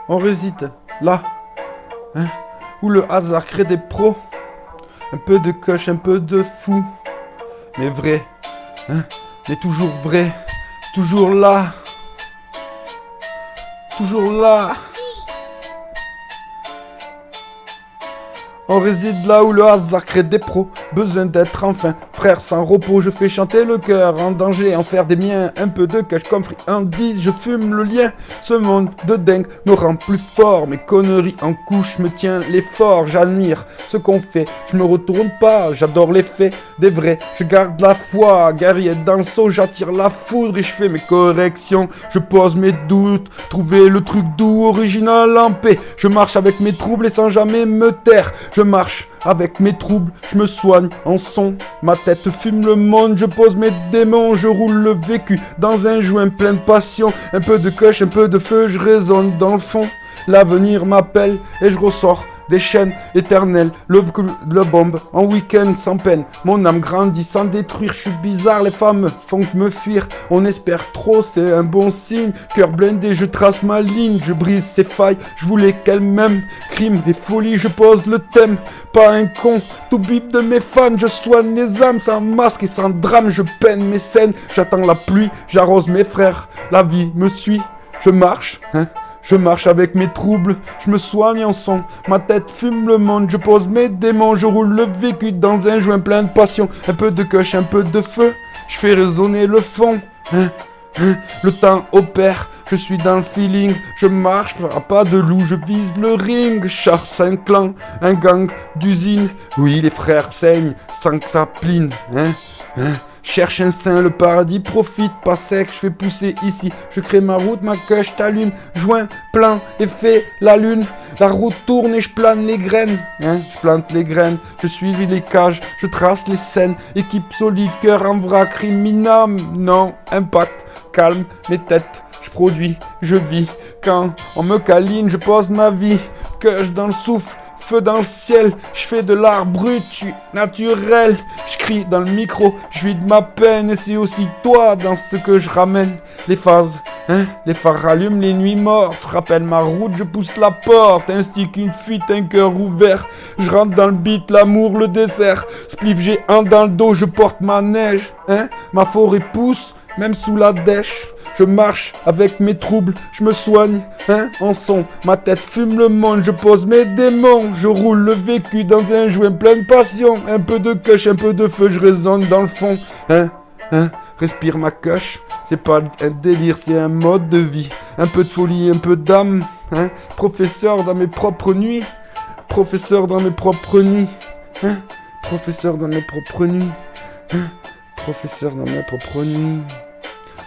On réside là, hein, où le hasard crée des pros. Un peu de coche, un peu de fou, mais vrai, hein, mais toujours vrai, toujours là, toujours là. On réside là où le hasard crée des pros. Besoin d'être enfin frère sans repos. Je fais chanter le cœur en danger, en faire des miens. Un peu de cash comme friandise, je fume le lien. Ce monde de dingue me rend plus fort. Mes conneries en couche me tient l'effort. J'admire ce qu'on fait, je me retourne pas. J'adore les faits des vrais, je garde la foi. Guerrier dans le saut, j'attire la foudre et je fais mes corrections. Je pose mes doutes, trouver le truc doux, original en paix. Je marche avec mes troubles et sans jamais me taire. Je marche avec mes troubles, je me soigne en son. Ma tête fume le monde, je pose mes démons. Je roule le vécu dans un joint plein de passion. Un peu de coche, un peu de feu, je résonne dans le fond. L'avenir m'appelle et je ressors des chaînes éternelles. Le bombe en week-end sans peine. Mon âme grandit sans détruire. Je suis bizarre, les femmes font que me fuir. On espère trop, c'est un bon signe. Cœur blindé, je trace ma ligne. Je brise ses failles, je voulais qu'elle m'aime. Crime et folie, je pose le thème. Pas un con, tout bip de mes fans. Je soigne les âmes sans masque et sans drame. Je peine mes scènes, j'attends la pluie. J'arrose mes frères, la vie me suit. Je marche, hein. Je marche avec mes troubles, je me soigne en son. Ma tête fume le monde, je pose mes démons. Je roule le vécu dans un joint plein de passion. Un peu de coche, un peu de feu, je fais résonner le fond. Le temps opère, je suis dans le feeling. Je marche à pas de loup, je vise le ring. Chasse un clan, un gang d'usine. Oui, les frères saignent sans que ça pline. Cherche un sein, le paradis profite, pas sec, je fais pousser ici. Je crée ma route, ma queue, je t'allume. Joint, plein, et fais la lune. La route tourne et je plane les graines. Je plante les graines, je suivis les cages, je trace les scènes. Équipe solide, cœur en vrac, criminam. Non, impact, calme, mes têtes, je produis, je vis. Quand on me câline, je pose ma vie. Queue dans le souffle. Feu dans le ciel, je fais de l'art brut, je suis naturel. Je crie dans le micro, je vis de ma peine. Et c'est aussi toi dans ce que je ramène. Les phases, les phares rallument les nuits mortes. Rappelle ma route, je pousse la porte. Instique une fuite, un cœur ouvert. Je rentre dans le beat, l'amour, le dessert. Spliff géant dans le dos, je porte ma neige. Ma forêt pousse, même sous la dèche. Je marche avec mes troubles, je me soigne, en son. Ma tête fume le monde, je pose mes démons. Je roule le vécu dans un joint plein de passion. Un peu de coche, un peu de feu, je résonne dans le fond. Respire ma coche, c'est pas un délire, c'est un mode de vie. Un peu de folie, un peu d'âme, Professeur dans mes propres nuits. Professeur dans mes propres nuits, Professeur dans mes propres nuits, Professeur dans mes propres nuits.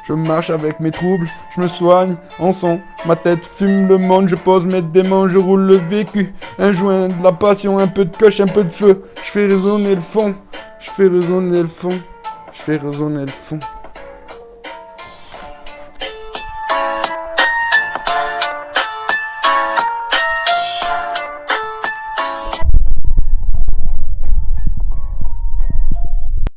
Je marche avec mes troubles, je me soigne en son. Ma tête fume le monde, je pose mes démons, je roule le vécu. Un joint, de la passion, un peu de coche, un peu de feu. Je fais résonner le fond, je fais résonner le fond, je fais résonner le fond.